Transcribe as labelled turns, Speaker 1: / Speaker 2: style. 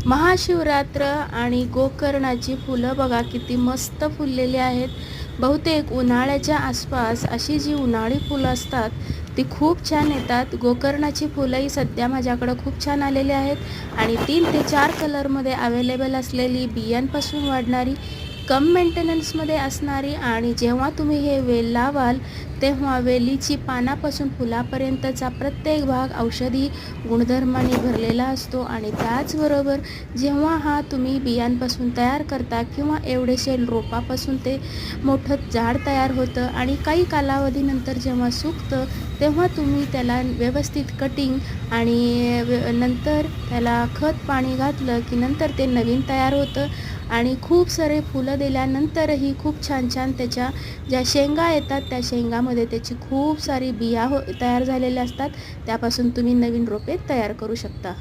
Speaker 1: महाशिवरात्र आणि गोकर्णाची फुलं बघा किती मस्त फुललेली आहेत. बहुतेक उन्हाळ्याच्या आसपास अशी जी उन्हाळी फुलं असतात ती खूप छान येतात. गोकर्णाची फुलंही सध्या माझ्याकडं खूप छान आलेली आहेत आणि 3 ते 4 कलरमध्ये अवेलेबल असलेली, बियांपासून वाढणारी, कम मेंटेनन्समध्ये असणारी आणि जेव्हा तुम्ही हे वेल लावाल तेव्हा वेलीची पानापासून फुलापर्यंतचा प्रत्येक भाग औषधी गुणधर्माने भरलेला असतो. आणि त्याचबरोबर जेव्हा हा तुम्ही बियांपासून तयार करता किंवा एवढेशे रोपापासून ते मोठं झाड तयार होतं आणि काही कालावधीनंतर जेव्हा सुकतं तेव्हा तुम्ही त्याला व्यवस्थित कटिंग आणि नंतर त्याला खत पाणी घातलं की नंतर ते नवीन तयार होतं आणि खूप सारे फुलं दिल्यानंतरही खूप छान छान त्याच्या ज्या शेंगा येतात त्या शेंगामध्ये त्याची खूप सारी बिया तयार झालेल्या असतात. त्यापासून तुम्ही नवीन रोपे तयार करू शकता.